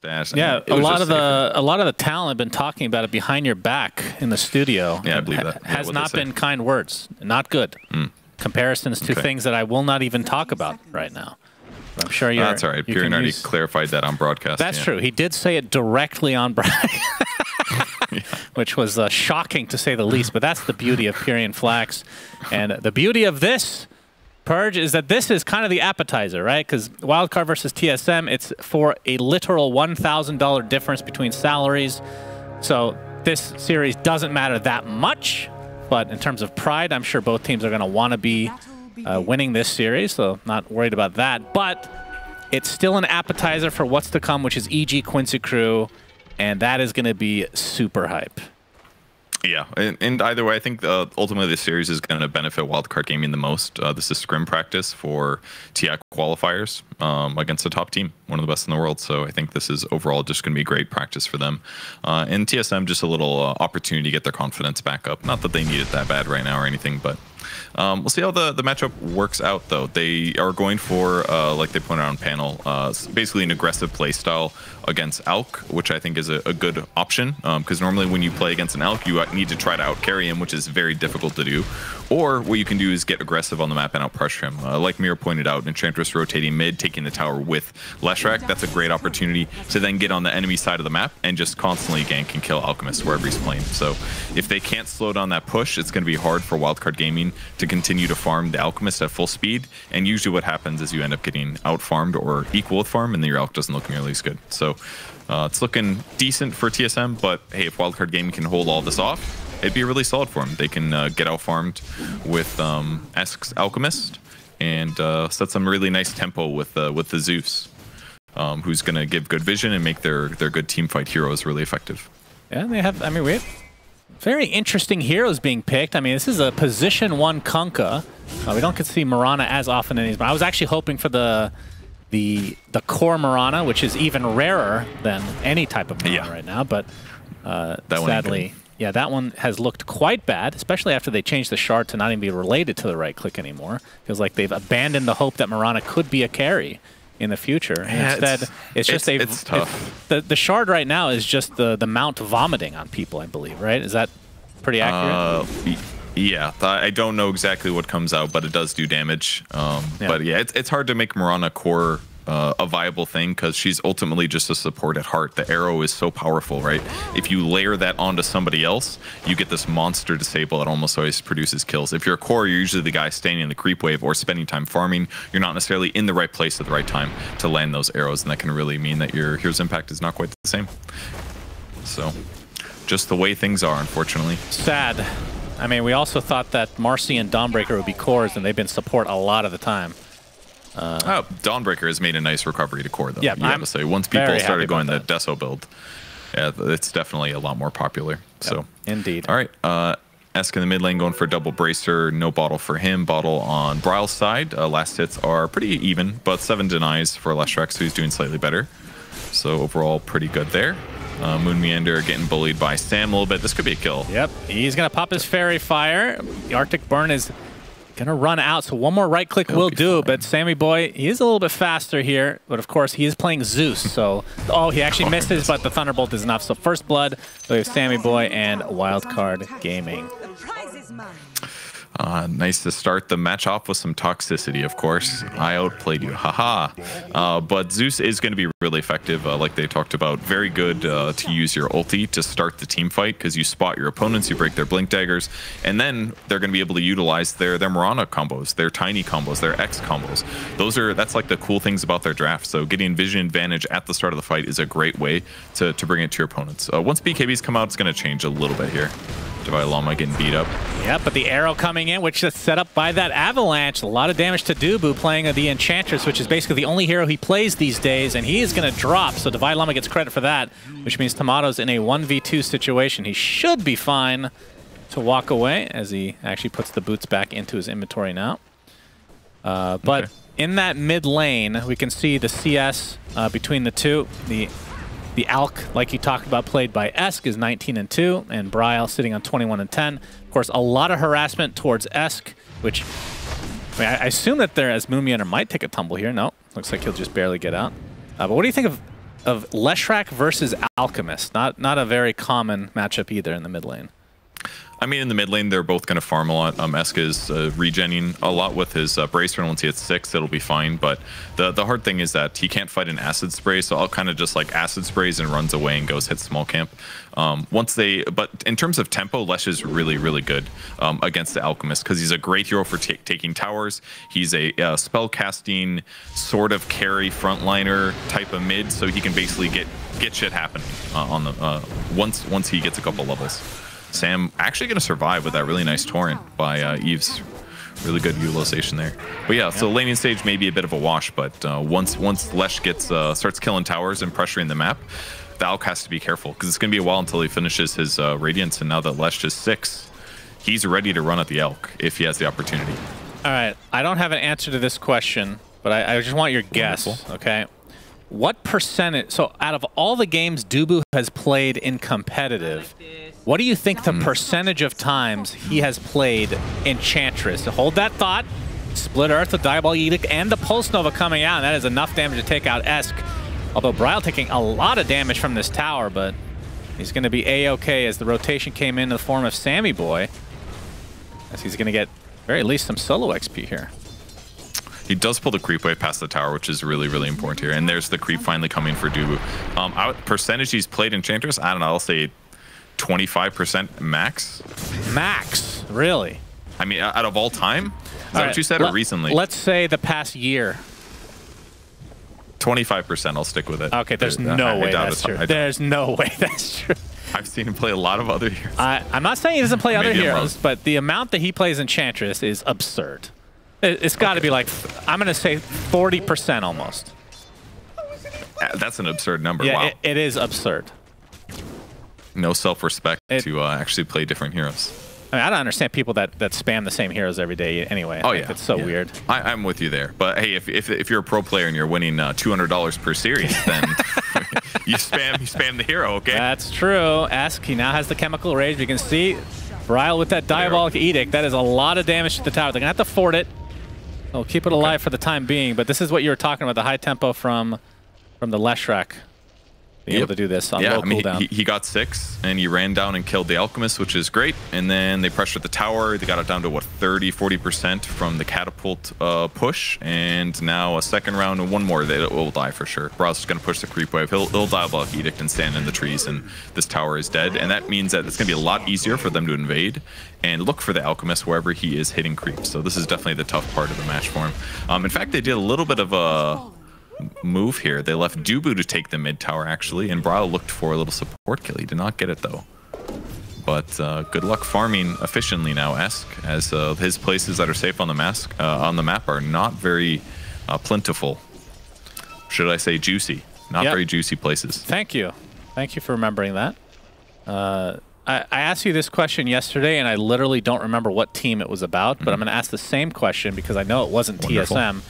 Dash. Yeah, a lot of the talent have been talking about it behind your back in the studio. Yeah, I believe that. Has not been kind words. Not good. Comparisons to things that I will not even talk about right now. I'm sure you're. That's all right. Pyrion already clarified that on broadcast. That's true. He did say it directly on broadcast, which was shocking to say the least. But that's the beauty of Pyrion Flax, and the beauty of this Purge is that this is kind of the appetizer, right? Because Wildcard versus TSM, it's for a literal $1,000 difference between salaries. So this series doesn't matter that much. But in terms of pride, I'm sure both teams are going to want to be winning this series. So not worried about that. But it's still an appetizer for what's to come, which is EG Quincy Crew. And that is going to be super hype. Yeah, and either way, I think ultimately this series is going to benefit Wildcard Gaming the most. This is scrim practice for TI qualifiers against a top team, one of the best in the world. So I think this is overall just going to be great practice for them. And TSM, just a little opportunity to get their confidence back up. Not that they need it that bad right now or anything, but we'll see how the matchup works out, though. They are going for, like they pointed out on panel, basically an aggressive play style against Alk, which I think is a good option, because normally when you play against an Alk, you need to try to out-carry him, which is very difficult to do. Or what you can do is get aggressive on the map and out-pressure him. Like Mira pointed out, Enchantress rotating mid, taking the tower with Leshrac, that's a great opportunity to then get on the enemy side of the map and just constantly gank and kill Alchemist wherever he's playing. So if they can't slow down that push, it's going to be hard for Wildcard Gaming to continue to farm the Alchemist at full speed. And usually what happens is you end up getting out-farmed or equal with farm, and then your Alk doesn't look nearly as good. So it's looking decent for TSM, but hey, if Wildcard Gaming can hold all this off, it'd be really solid for them. They can get out-farmed with Esk's Alchemist and set some really nice tempo with the Zeus, who's going to give good vision and make their good teamfight heroes really effective. Yeah, they have, I mean, we have very interesting heroes being picked. I mean, this is a position 1 Kunkka. We don't get to see Mirana as often in these, but I was actually hoping for the core Mirana, which is even rarer than any type of Mirana right now, but sadly, yeah, that one has looked quite bad, especially after they changed the shard to not even be related to the right click anymore. Feels like they've abandoned the hope that Mirana could be a carry in the future. Yeah, instead, it's tough. The shard right now is just the mount vomiting on people, I believe, right? Is that pretty accurate? Yeah, I don't know exactly what comes out, but it does do damage. But yeah, it's hard to make Mirana core a viable thing because she's ultimately just a support at heart. The arrow is so powerful, right? If you layer that onto somebody else, you get this monster disable that almost always produces kills. If you're a core, you're usually the guy standing in the creep wave or spending time farming. You're not necessarily in the right place at the right time to land those arrows, and that can really mean that your hero's impact is not quite the same. So, just the way things are, unfortunately. Sad. I mean, we also thought that Marcy and Dawnbreaker would be cores, and they've been support a lot of the time. Dawnbreaker has made a nice recovery to core, though. Yeah, you have to say. Once people started going the Deso build, yeah, it's definitely a lot more popular. So indeed. All right, Esk in the mid lane going for double bracer. No bottle for him. Bottle on Bryle's side. Last hits are pretty even, but 7 denies for Leshrac, so he's doing slightly better. So overall, pretty good there. Moon Meander getting bullied by Sam a little bit. This could be a kill. Yep, he's going to pop his Fairy Fire. The Arctic Burn is going to run out, so one more right click will do, but Sammy Boy, he is a little bit faster here, but of course he is playing Zeus, so he actually misses, but the Thunderbolt is enough. So first blood, so we have Sammy Boy and Wildcard Gaming. Nice to start the match off with some toxicity, of course. I outplayed you, haha. But Zeus is going to be really effective, like they talked about. Very good to use your ulti to start the team fight, because you spot your opponents, you break their blink daggers, and then they're going to be able to utilize their Mirana combos, their tiny combos, their X combos. That's like the cool things about their draft. So getting vision advantage at the start of the fight is a great way to bring it to your opponents. Once BKBs come out, it's going to change a little bit here. Divine Llama getting beat up. Yeah, but the arrow coming in, which is set up by that Avalanche. A lot of damage to Dubu playing the Enchantress, which is basically the only hero he plays these days, and he is going to drop. So Divine Llama gets credit for that, which means Tomato's in a 1v2 situation. He should be fine to walk away as he actually puts the boots back into his inventory now. But in that mid lane, we can see the CS between the two. The Alk, like you talked about, played by Esk, is 19-2, and Bryle sitting on 21-10. Of course, a lot of harassment towards Esk, which I mean, I assume that there, as Moonmeander might take a tumble here. No, looks like he'll just barely get out. But what do you think of of Leshrac versus Alchemist. Not a very common matchup either in the mid lane. I mean, in the mid lane, they're both going to farm a lot. Esk is regenning a lot with his Bracer, and once he hits 6, it'll be fine. But the hard thing is that he can't fight an Acid Spray, so I'll kind of just like Acid Sprays and runs away and goes hit small camp. But in terms of tempo, Lesh is really, really good against the Alchemist because he's a great hero for taking towers. He's a spell casting sort of carry frontliner type of mid, so he can basically get shit happening on the once he gets a couple levels. Sam actually going to survive with that really nice torrent by Eve's. Really good utilization there. But yeah, so laning stage may be a bit of a wash, but once Lesh gets starts killing towers and pressuring the map, the Alk has to be careful because it's going to be a while until he finishes his Radiance, and now that Lesh is 6, he's ready to run at the Elk if he has the opportunity. All right, I don't have an answer to this question, but I just want your guess, okay? What percentage, so out of all the games Dubu has played in competitive, what do you think the percentage of times he has played Enchantress? So hold that thought. Split Earth, the Diabolic Edict, and the Pulse Nova coming out, and that is enough damage to take out Esk. Although Bryle taking a lot of damage from this tower, but he's going to be A-okay as the rotation came in the form of Sammy Boy. As he's going to get very least some solo XP here. He does pull the creep wave past the tower, which is really, really important here. And there's the creep finally coming for Dubu. Percentage he's played Enchantress, I don't know, I'll say 25% max. Max? Really? I mean, out of all time? Is that what you said, or recently? Let's say the past year. 25%, I'll stick with it. Okay, there's no way that's true. There's no way that's true. I've seen him play a lot of other heroes. I'm not saying he doesn't play other heroes, but the amount that he plays Enchantress is absurd. It's got to be like, I'm going to say 40% almost. That's an absurd number. Yeah, wow. It is absurd. No self-respect to actually play different heroes. I mean, I don't understand people that spam the same heroes every day anyway. Oh, yeah. It's so weird. I'm with you there. But hey, if you're a pro player and you're winning $200 per series, then you spam the hero, okay? That's true. Esk, he now has the Chemical Rage. You can see Bryle with that Diabolic Edict. That is a lot of damage to the tower. They're going to have to fort it. They'll keep it alive for the time being. But this is what you were talking about, the high tempo from the Leshrac. Being able to do this on low cooldown. He got 6, and he ran down and killed the Alchemist, which is great. And then they pressured the tower. They got it down to, what, 30-40% from the catapult push. And now a second round and one more. They will die for sure. Bryle's just going to push the creep wave. He'll Diabolic Edict and stand in the trees, and this tower is dead. And that means that it's going to be a lot easier for them to invade and look for the Alchemist wherever he is hitting creeps. So this is definitely the tough part of the match for him. In fact, they did a little bit of a move here. They left Dubu to take the mid tower actually, and Bryle looked for a little support kill. He did not get it though. But good luck farming efficiently now, Esk, as his places that are safe on the map are not very plentiful. Should I say juicy? Not very juicy places. Thank you. Thank you for remembering that. I asked you this question yesterday, and I literally don't remember what team it was about, but I'm going to ask the same question because I know it wasn't TSM.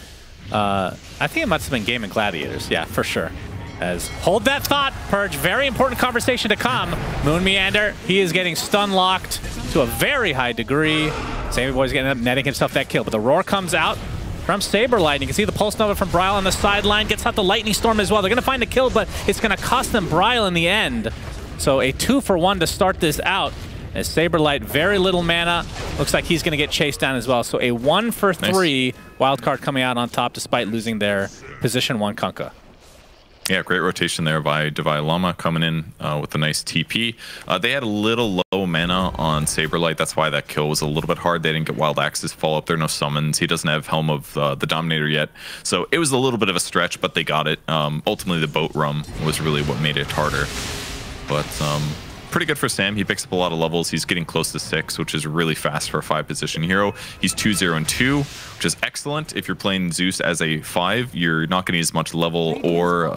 I think it must have been Game and Gladiators. Yeah, for sure. As hold that thought, Purge. Very important conversation to come. Moon Meander, he is getting stun locked to a very high degree. Sammy Boy's getting up, netting himself that kill. But the roar comes out from Saberlight. You can see the Pulse Nova from Bryle on the sideline. Gets out the Lightning Storm as well. They're going to find a kill, but it's going to cost them Bryle in the end. So a 2-for-1 to start this out. As Saberlight, very little mana. Looks like he's going to get chased down as well. So a 1-for-3 wildcard coming out on top despite losing their position 1 Kunkka. Yeah, great rotation there by Divine Llama coming in with a nice TP. They had a little low mana on Saberlight. That's why that kill was a little bit hard. They didn't get Wild Axe's follow-up. There are no summons. He doesn't have Helm of the Dominator yet. So it was a little bit of a stretch, but they got it. Ultimately, the boat rum was really what made it harder. But pretty good for Sam. He picks up a lot of levels. He's getting close to 6, which is really fast for a 5-position hero. He's 2-0-2, which is excellent. If you're playing Zeus as a 5, you're not getting as much levels or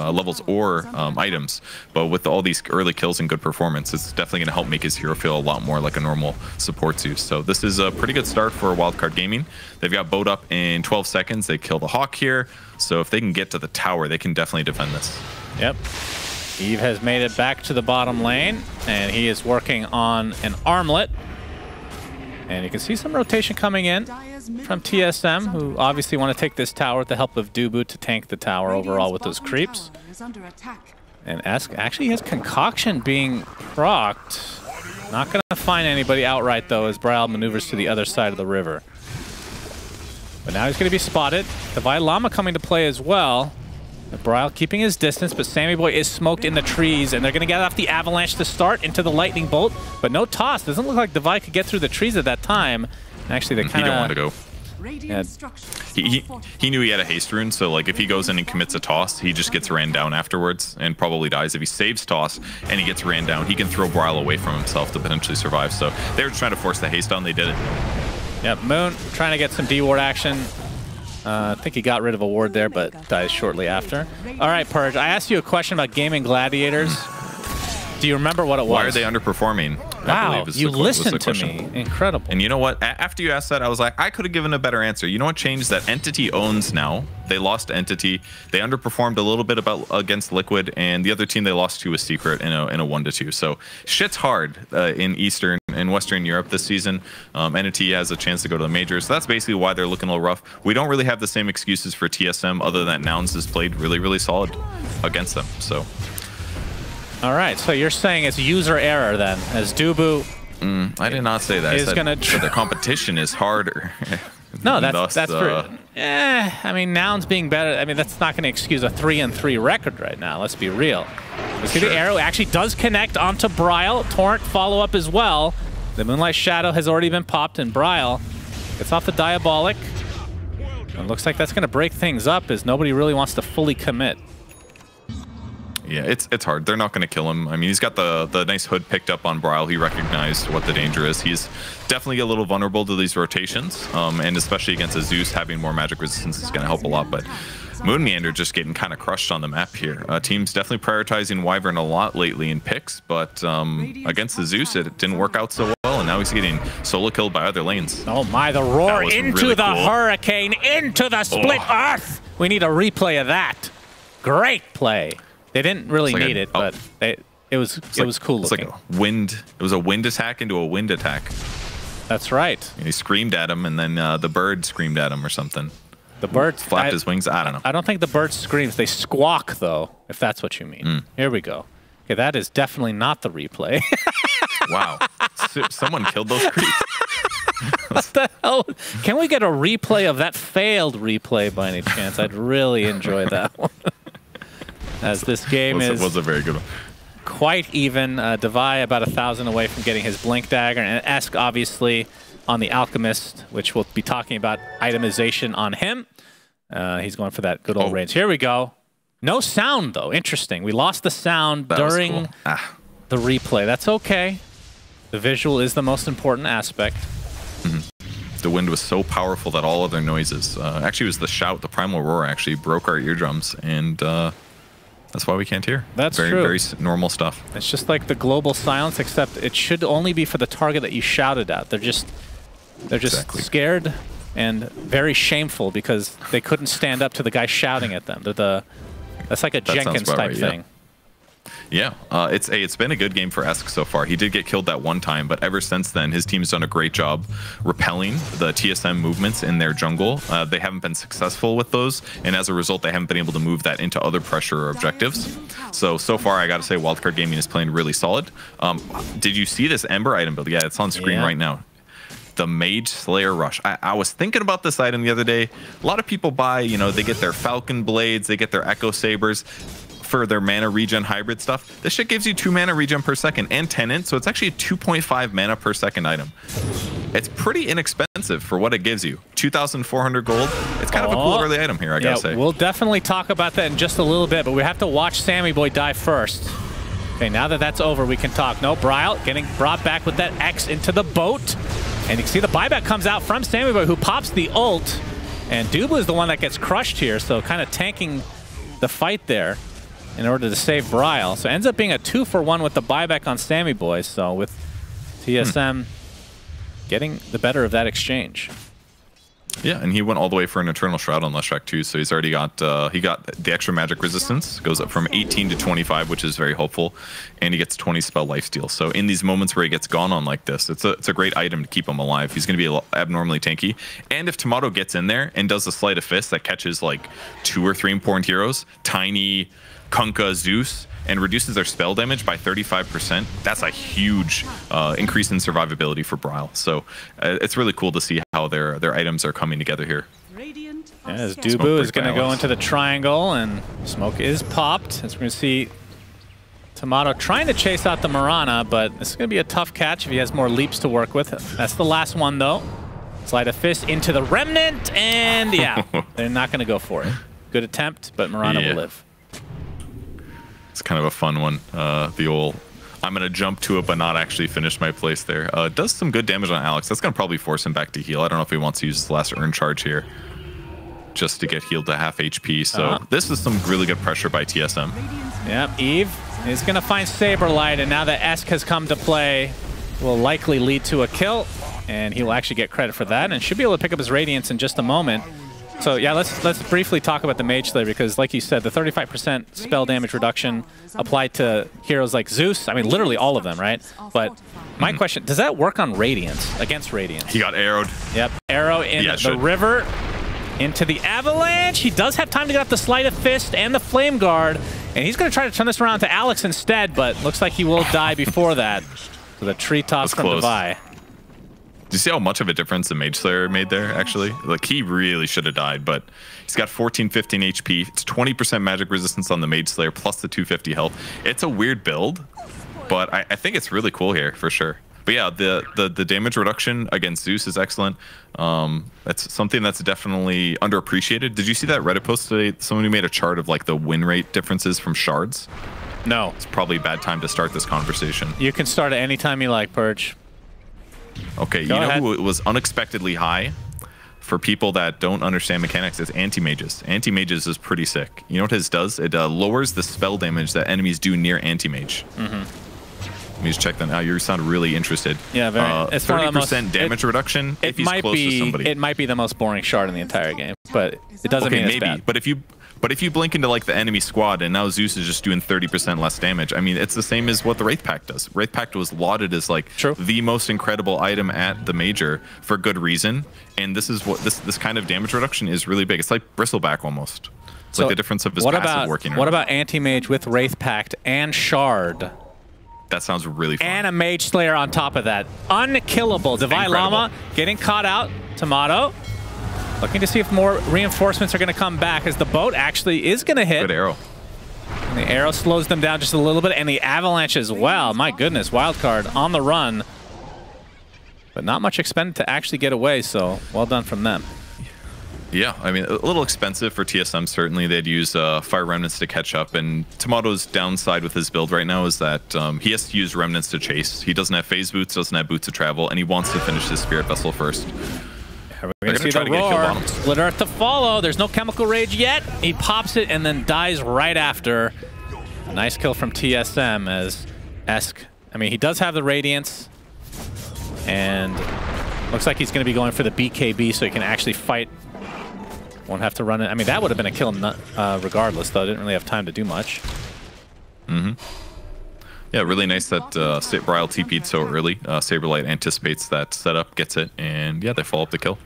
items. But with all these early kills and good performance, it's definitely going to help make his hero feel a lot more like a normal support Zeus. So this is a pretty good start for Wildcard Gaming. They've got boat up in 12 seconds. They kill the Hawk here. So if they can get to the tower, they can definitely defend this. Yep. Eve has made it back to the bottom lane, and he is working on an armlet. And you can see some rotation coming in from TSM, who obviously want to take this tower with the help of Dubu to tank the tower overall with those creeps. And Esk actually has Concoction being procced. Not going to find anybody outright, though, as Braille maneuvers to the other side of the river. But now he's going to be spotted. Divide Llama coming to play as well. Braille keeping his distance, but Sammy Boy is smoked in the trees, and they're going to get off the Avalanche to start into the Lightning Bolt. But no toss. Doesn't look like Divide could get through the trees at that time. Actually, they kind of... He didn't want to go. Yeah. He knew he had a haste rune, so like if he goes in and commits a toss, he just gets ran down afterwards and probably dies. If he saves toss and he gets ran down, he can throw Braille away from himself to potentially survive. So they were trying to force the haste on. They did it. Yeah, Moon trying to get some D-ward action. I think he got rid of a ward there, but dies shortly after. All right, Purge, I asked you a question about Gaming Gladiators. Do you remember what it was? Why are they underperforming? Wow, you listened to me. Incredible. And you know what? After you asked that, I was like, I could have given a better answer. You know what changed? That Entity owns now. They lost Entity. They underperformed a little bit against Liquid, and the other team they lost to was Secret in a 1-2. So shit's hard in Eastern and Western Europe this season. Entity has a chance to go to the majors. So that's basically why they're looking a little rough. We don't really have the same excuses for TSM other than Nouns has played really, really solid against them. So. All right, so you're saying it's user error then, as Dubu. I did not say that. I said the competition is harder. No, that's true. I mean, Nouns being better. I mean, that's not going to excuse a 3-3 record right now. Let's be real. You see, the arrow actually does connect onto Bryle. Torrent follow up as well. The Moonlight Shadow has already been popped, and Bryle gets off the Diabolic. It looks like that's going to break things up, as nobody really wants to fully commit. Yeah, it's hard. They're not going to kill him. I mean, he's got the nice hood picked up on Bryle. He recognized what the danger is. He's definitely a little vulnerable to these rotations, and especially against a Zeus, having more magic resistance is going to help a lot. But Moon Meander just getting kind of crushed on the map here. Team's definitely prioritizing Wyvern a lot lately in picks, but against the Zeus, it didn't work out so well, and now he's getting solo killed by other lanes. Oh my, the roar into really the Hurricane, into the split Earth! We need a replay of that. Great play. They didn't really need it, but it was cool looking. Like a wind. It was a wind attack into a wind attack. That's right. He screamed at him, and then the bird screamed at him or something. The bird flapped his wings. I don't know. I don't think the bird screams. They squawk, though, if that's what you mean. Here we go. Okay, that is definitely not the replay. Wow. Someone killed those creeps. What the hell? Can we get a replay of that failed replay by any chance? I'd really enjoy that one. As this game was a very good one. Quite even. Devi about 1,000 away from getting his Blink Dagger, and Esk obviously on the Alchemist, which we'll be talking about itemization on him. He's going for that good old range. Here we go. No sound, though. Interesting. We lost the sound during the replay. That's okay. The visual is the most important aspect. The wind was so powerful that all other noises, actually it was the shout, the primal roar actually broke our eardrums, and that's why we can't hear. That's true. Very normal stuff. It's just like the global silence, except it should only be for the target that you shouted at. They're just scared and very shameful because they couldn't stand up to the guy shouting at them. That's like a Jenkins type thing. Yeah, it's been a good game for Esk so far. He did get killed that one time, but ever since then, his team's done a great job repelling the TSM movements in their jungle. They haven't been successful with those, and as a result, they haven't been able to move that into other pressure or objectives. So far, I got to say, Wildcard Gaming is playing really solid. Did you see this Ember item build? Yeah, it's on screen right now. The Mage Slayer Rush. I was thinking about this item the other day. A lot of people buy, they get their Falcon Blades, they get their Echo Sabers for their mana regen hybrid stuff. This shit gives you 2 mana regen per second and 10 int, so it's actually a 2.5 mana per second item. It's pretty inexpensive for what it gives you. 2,400 gold. It's kind of a cool early item here, I gotta say. We'll definitely talk about that in just a little bit, but we have to watch Sammy Boy die first. Okay, now that that's over, we can talk. No, Bryle getting brought back with that X into the boat. And you can see the buyback comes out from Sammy Boy, who pops the ult. And Dubla is the one that gets crushed here, so kind of tanking the fight there in order to save Bryle. So it ends up being a 2-for-1 with the buyback on Sammy Boy. So with TSM getting the better of that exchange. Yeah, and he went all the way for an Eternal Shroud on Leshrac too, so he's already got he got the extra magic resistance, goes up from 18 to 25, which is very helpful, and he gets 20 spell lifesteal. So in these moments where he gets gone on like this, it's a great item to keep him alive. He's going to be abnormally tanky, and if Tomato gets in there and does the Sleight of Fist that catches like 2 or 3 important heroes, tiny Kunkka, Zeus, and reduces their spell damage by 35%. That's a huge increase in survivability for Bryle. So it's really cool to see how their items are coming together here. As Dubu is going to go into the triangle, and smoke is popped. As we're going to see Tomato trying to chase out the Mirana, but this is going to be a tough catch if he has more leaps to work with. That's the last one, though. Slide a fist into the Remnant, and yeah, they're not going to go for it. Good attempt, but Mirana will live. It's kind of a fun one. The old, I'm going to jump to it, but not actually finish my place there. Does some good damage on Alex. That's going to probably force him back to heal. I don't know if he wants to use his last Earn charge here just to get healed to half HP. So this is some really good pressure by TSM. Yep, Eve is going to find Saberlight, and now that Esk has come to play, will likely lead to a kill, and he will actually get credit for that, and should be able to pick up his Radiance in just a moment. So yeah, let's briefly talk about the Mage Slayer, because like you said, the 35% spell damage reduction applied to heroes like Zeus. I mean, literally all of them, right? But my question, does that work on Radiance, against Radiance? He got arrowed. Yep, arrow in the river, into the Avalanche. He does have time to get up the Sleight of Fist and the Flame Guard, and he's going to try to turn this around to Alex instead, but looks like he will die before that. So the tree toss from Devi. Do you see how much of a difference the Mage Slayer made there, actually? Like, he really should have died, but he's got 14, 15 HP. It's 20% magic resistance on the Mage Slayer, plus the 250 health. It's a weird build, but I think it's really cool here, for sure. But yeah, the damage reduction against Zeus is excellent. That's something that's definitely underappreciated. Did you see that Reddit post today? Someone who made a chart of, like, the win rate differences from shards? No. It's probably a bad time to start this conversation. You can start at any time you like, Purge. Okay, you know who was unexpectedly high for people that don't understand mechanics is anti-mages. Anti-mages is pretty sick. You know what his does? It lowers the spell damage that enemies do near anti-mage. Let me just check that out. You sound really interested. Yeah, very. It's 30% damage reduction if he's close to somebody. It might be the most boring shard in the entire game, but it doesn't mean it's bad. But if you blink into like the enemy squad and now Zeus is just doing 30% less damage, I mean, it's the same as what the Wraith Pact does. Wraith Pact was lauded as like the most incredible item at the major for good reason, and this is what this kind of damage reduction is really big. It's like Bristleback almost. It's like the difference of his passive working. What about Anti-Mage with Wraith Pact and Shard? That sounds really fun. And a Mage Slayer on top of that. Unkillable. Devi Llama getting caught out. Tomato looking to see if more reinforcements are going to come back, as the boat actually is going to hit. Good arrow. And the arrow slows them down just a little bit, and the Avalanche as well. My goodness, Wildcard on the run. But not much expended to actually get away, so well done from them. Yeah, I mean, a little expensive for TSM, certainly. They'd use Fire Remnants to catch up, and Tomato's downside with his build right now is that he has to use Remnants to chase. He doesn't have Phase Boots, doesn't have Boots of Travel, and he wants to finish his Spirit Vessel first. We're going to see the roar. Split Earth to follow. There's no Chemical Rage yet. He pops it and then dies right after. A nice kill from TSM as Esk. I mean, he does have the Radiance. And looks like he's going to be going for the BKB so he can actually fight. Won't have to run it. I mean, that would have been a kill regardless, though. Didn't really have time to do much. Yeah, really nice that Bryle TP'd so early. Saberlight anticipates that setup, gets it, and yeah, they follow up the kill.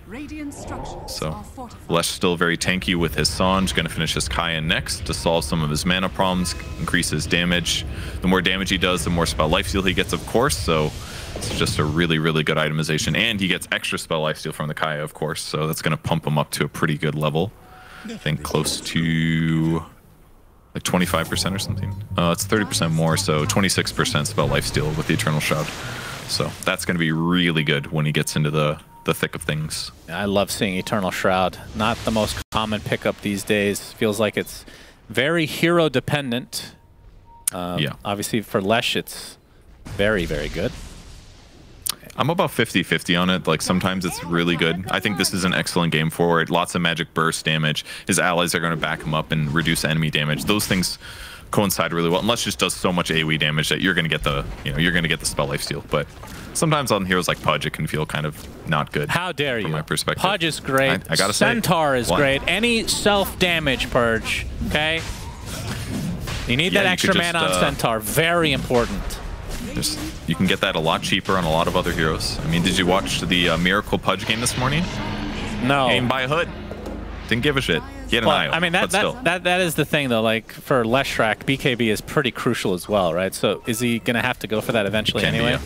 So, Lesh still very tanky with his Sanj, going to finish his Kaya next to solve some of his mana problems, increase his damage. The more damage he does, the more spell lifesteal he gets, of course, so it's just a really, really good itemization. And he gets extra spell lifesteal from the Kaya, of course, so that's going to pump him up to a pretty good level. I think close to like 25% or something. It's 30% more, so 26% spell lifesteal with the Eternal Shroud. So that's going to be really good when he gets into the thick of things. I love seeing Eternal Shroud. Not the most common pickup these days. Feels like it's very hero dependent. Yeah. Obviously for Lesh, it's very, very good. I'm about 50-50 on it. Like, sometimes it's really good. I think this is an excellent game forward. Lots of magic burst damage. His allies are going to back him up and reduce enemy damage. Those things coincide really well. And Lesh just does so much AoE damage that you're going to get the, you're going to get the spell lifesteal. But sometimes on heroes like Pudge, it can feel kind of not good. How dare you? From my perspective. Pudge is great. I gotta say, Centaur is great. Any self-damage Purge, okay? You need that extra mana on Centaur. Very important. You can get that a lot cheaper on a lot of other heroes. I mean, did you watch the Miracle Pudge game this morning? No. Game by Hood. Didn't give a shit. He had an eye. I mean, that is the thing, though. Like, for Leshrac, BKB is pretty crucial as well, right? So is he going to have to go for that eventually anyway?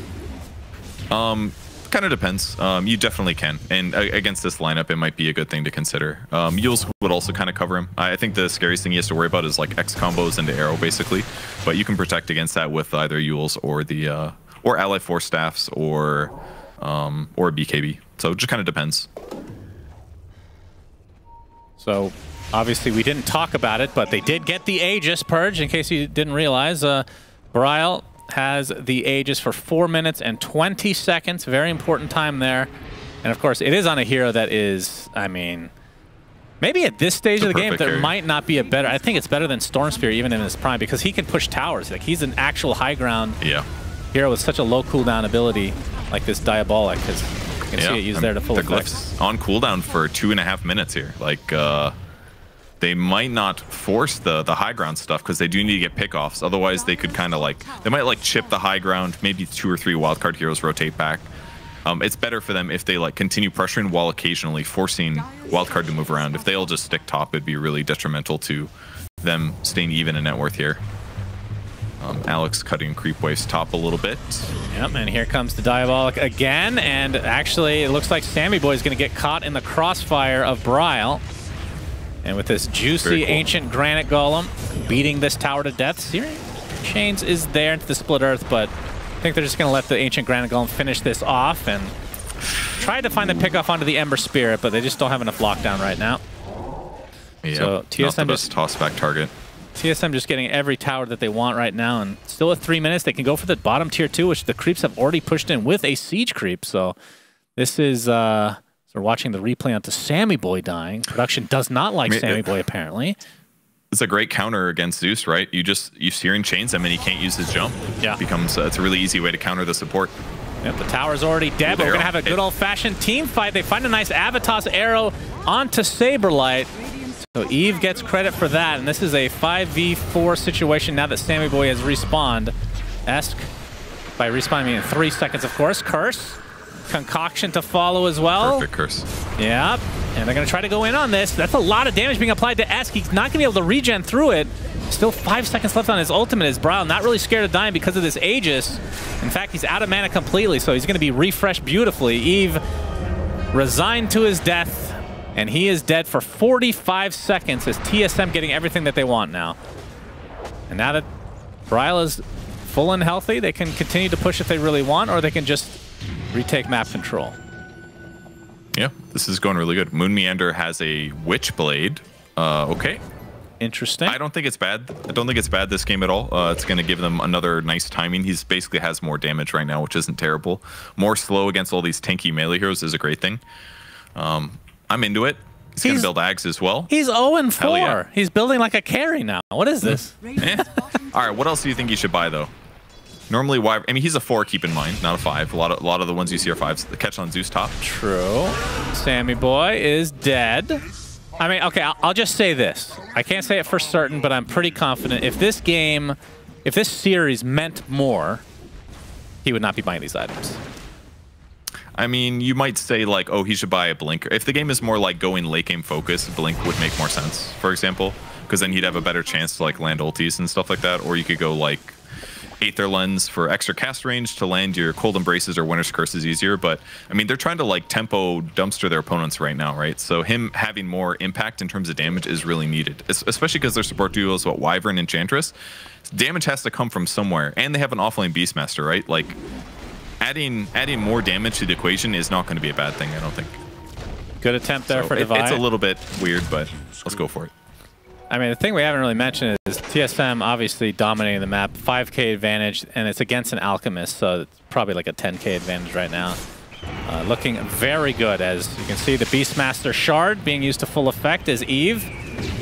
Yeah. Kind of depends. You definitely can. And against this lineup, it might be a good thing to consider. Yules would also kind of cover him. I think the scariest thing he has to worry about is like X combos into arrow, basically. But you can protect against that with either Yules or the or ally force staffs or BKB. So it just kind of depends. So obviously we didn't talk about it, but they did get the Aegis Purge. In case you didn't realize, Braille has the Aegis for 4 minutes and 20 seconds. Very important time there. And of course, it is on a hero that is, I mean, maybe at this stage of the game, there might not be a better. I think it's better than Stormsphere even in his prime because he can push towers. Like, he's an actual high ground hero with such a low cooldown ability like this Diabolic. Because you can see it used there to full effect. Glyph's on cooldown for 2.5 minutes here. Like, they might not force the high ground stuff because they do need to get pickoffs. Otherwise, they could kind of like, they might like chip the high ground, maybe 2 or 3 wildcard heroes rotate back. It's better for them if they like continue pressuring while occasionally forcing wildcard to move around. If they all just stick top, it'd be really detrimental to them staying even in net worth here. Alex cutting creep waves top a little bit. Yep, and here comes the Diabolic again. And actually, it looks like Sammy Boy is going to get caught in the crossfire of Braille. And with this juicy ancient granite golem beating this tower to death, Searing Chains is there into the split earth, but I think they're just going to let the ancient granite golem finish this off and try to find the pickoff onto the Ember Spirit, but they just don't have enough lockdown right now. Yeah, so TSM not the best toss back target. TSM just getting every tower that they want right now, and still at 3 minutes, they can go for the bottom tier 2, which the creeps have already pushed in with a siege creep. So this is we're watching the replay onto Sammy Boy dying. Production does not like Sammy Boy, apparently. It's a great counter against Zeus, right? You Searing Chains him and he can't use his jump. Yeah. It's a really easy way to counter the support. Yep, the tower's already dead, but we're going to have a good old-fashioned team fight. They find a nice Avatos arrow onto Saberlight. So Eve gets credit for that, and this is a 5v4 situation now that Sammy Boy has respawned. Esk, by respawning in 3 seconds, of course. Curse. Concoction to follow as well. Perfect curse. Yep. And they're going to try to go in on this. That's a lot of damage being applied to Esk. He's not going to be able to regen through it. Still 5 seconds left on his ultimate. Is Braille not really scared of dying because of this Aegis. In fact, he's out of mana completely, so he's going to be refreshed beautifully. Eve resigned to his death, and he is dead for 45 seconds as TSM getting everything that they want now. And now that Braille is full and healthy, they can continue to push if they really want, or they can just retake map control. Yeah, this is going really good. Moon Meander has a Witchblade. Okay. Interesting. I don't think it's bad. I don't think it's bad this game at all. It's going to give them another nice timing. He's basically has more damage right now, which isn't terrible. More slow against all these tanky melee heroes is a great thing. I'm into it. He's going to build Ags as well. He's 0-4. Yeah. He's building like a carry now. What is this? All right, what else do you think you should buy, though? Normally, I mean, he's a 4, keep in mind, not a 5. A lot of the ones you see are 5s. The catch on Zeus top. True. Sammy Boy is dead. I mean, okay, I'll just say this. I can't say it for certain, but I'm pretty confident. If this game, if this series meant more, he would not be buying these items. I mean, you might say, like, oh, he should buy a Blinker. If the game is more like going late game focus, Blink would make more sense, for example, because then he'd have a better chance to, like, land ultis and stuff like that. Or you could go, like, Aether Lens for extra cast range to land your Cold Embraces or Winter's Curses easier. But, I mean, they're trying to, like, tempo dumpster their opponents right now, right? So him having more impact in terms of damage is really needed, especially because their support duo is what, Wyvern and Enchantress. Damage has to come from somewhere, and they have an offlane Beastmaster, right? Like, adding more damage to the equation is not going to be a bad thing, I don't think. Good attempt there for Divide. It's a little bit weird, but let's go for it. I mean, the thing we haven't really mentioned is TSM obviously dominating the map, 5k advantage, and it's against an Alchemist, so it's probably like a 10k advantage right now. Looking very good, as you can see the Beastmaster Shard being used to full effect as Eve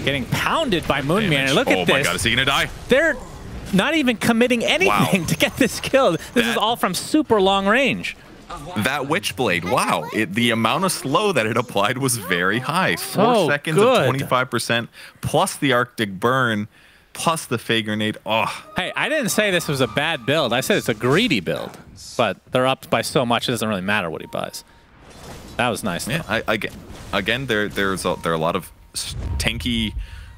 getting pounded by Moon Meander. Look at this. Oh my god, is he gonna die? They're not even committing anything to get this kill. This is all from super long range. That Witchblade, wow. The amount of slow that it applied was very high. 4 seconds of 25%, plus the Arctic Burn, plus the Fey Grenade. Oh. Hey, I didn't say this was a bad build. I said it's a greedy build. But they're up by so much, it doesn't really matter what he buys. That was nice. Yeah, again, there are a lot of tanky,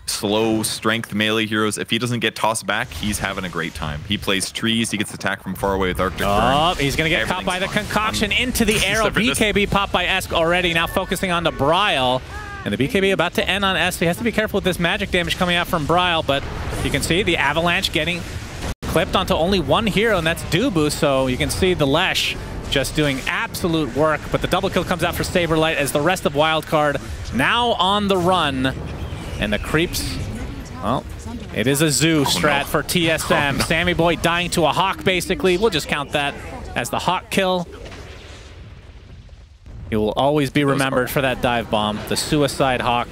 slow strength melee heroes, if he doesn't get tossed back, he's having a great time. He plays trees, he gets attacked from far away with Arctic Burn. He's going to get caught by the concoction into the arrow. BKB popped by Esk already, now focusing on the Bryle. And the BKB about to end on Esk. He has to be careful with this magic damage coming out from Bryle, but you can see the Avalanche getting clipped onto only one hero, and that's Dubu, so you can see the Lesh just doing absolute work, but the double kill comes out for Saberlight as the rest of Wildcard now on the run. And the creeps, well, it is a zoo strat for TSM. Sammy Boy dying to a Hawk, basically. We'll just count that as the Hawk kill. He will always be remembered for that dive bomb, the suicide Hawk.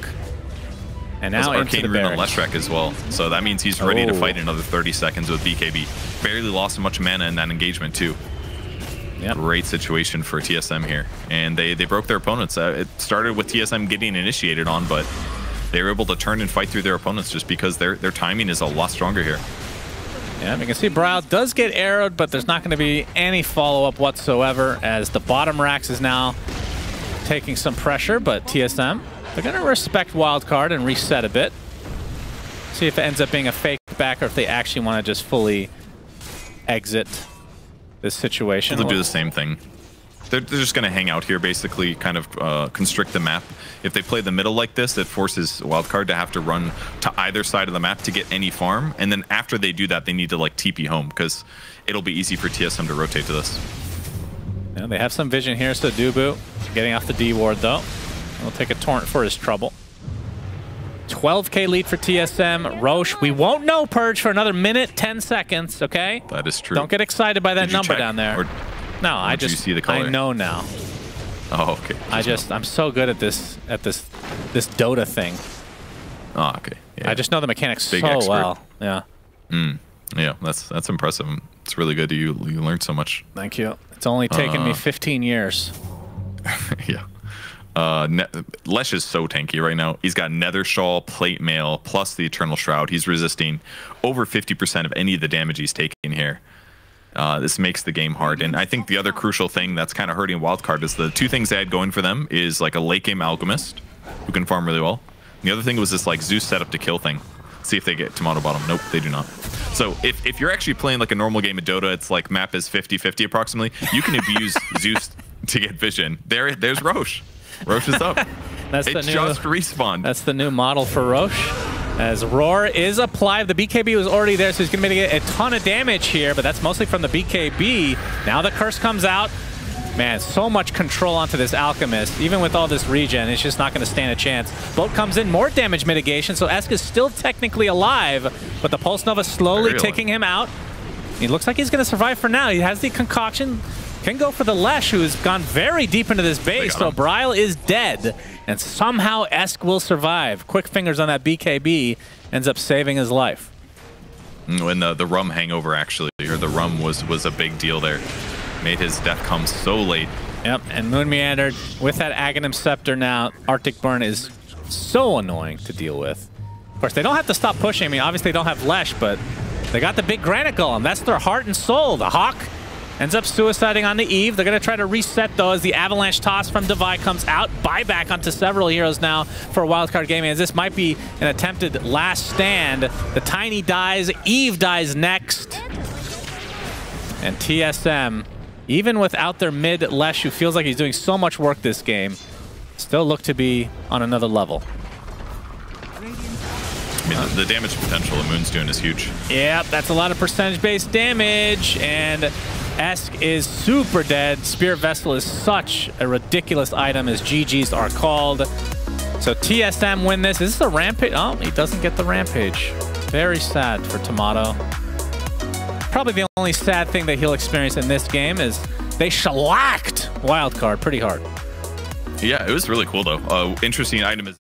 And now into the Arcane Rune on Leshrac as well. So that means he's ready to fight another 30 seconds with BKB. Barely lost much mana in that engagement too. Yep. Great situation for TSM here. And they broke their opponents. It started with TSM getting initiated on, but they were able to turn and fight through their opponents just because their timing is a lot stronger here. Yeah, you can see Bryle does get arrowed, but there's not going to be any follow-up whatsoever as the bottom racks is now taking some pressure, but TSM, they're going to respect Wildcard and reset a bit. See if it ends up being a fake back or if they actually want to just fully exit this situation. They'll do the same thing. They're just going to hang out here, basically, kind of constrict the map. If they play the middle like this, it forces Wildcard to have to run to either side of the map to get any farm. And then after they do that, they need to like TP home because it'll be easy for TSM to rotate to this. Yeah, they have some vision here, so Dubu getting off the D ward though. We'll take a torrent for his trouble. 12k lead for TSM. Roche, we won't know Purge for another minute, 10 seconds, okay? That is true. Don't get excited by that number down there. Or no, I just, see the color? I know now. Oh, okay. I'm so good at this Dota thing. Oh, okay. Yeah. I just know the mechanics Big so expert. well. Yeah. Yeah, that's impressive. It's really good that you learned so much. Thank you. It's only taken me 15 years. Yeah. Lesh is so tanky right now. He's got Nether Shawl, Plate Mail, plus the Eternal Shroud. He's resisting over 50% of any of the damage he's taking here. This makes the game hard. And I think the other crucial thing that's kind of hurting Wildcard is the two things they had going for them is like a late game Alchemist, who can farm really well. And the other thing was this like Zeus setup to kill thing. See if they get Tomato Bottom. Nope, they do not. So if you're actually playing like a normal game of Dota, it's like map is 50-50 approximately. You can abuse Zeus to get vision. There's Roche. Roche is up. It just respawned. That's the new model for Roche. As Roar is applied, the BKB was already there, so he's going to get a ton of damage here, but that's mostly from the BKB. Now the curse comes out. Man, so much control onto this Alchemist. Even with all this regen, it's just not going to stand a chance. Bolt comes in, more damage mitigation, so Esk is still technically alive, but the Pulse Nova slowly taking him out. He looks like he's going to survive for now. He has the concoction. Can go for the Lesh, who's gone very deep into this base, so Bryle is dead. And somehow Esk will survive. Quick fingers on that BKB, ends up saving his life. When the Rum hangover actually, or the Rum was a big deal there. Made his death come so late. Yep, and Moon Meandered with that Aghanim Scepter now. Arctic Burn is so annoying to deal with. Of course, they don't have to stop pushing. I mean, obviously they don't have Lesh, but they got the big Granite Golem. That's their heart and soul. The Hawk ends up suiciding on the Eve. They're going to try to reset, though, as the Avalanche toss from Devi comes out. Buyback onto several heroes now for Wildcard Gaming, as this might be an attempted last stand. The Tiny dies. Eve dies next. And TSM, even without their mid Lesh, who feels like he's doing so much work this game, still look to be on another level. I mean, the damage potential that Moon's doing is huge. Yep, that's a lot of percentage-based damage, and Esk is super dead. Spirit Vessel is such a ridiculous item, as GGs are called. So TSM win this. Is this a Rampage? Oh, he doesn't get the Rampage. Very sad for Tomato. Probably the only sad thing that he'll experience in this game is they shellacked Wildcard pretty hard. Yeah, it was really cool, though. Interesting item is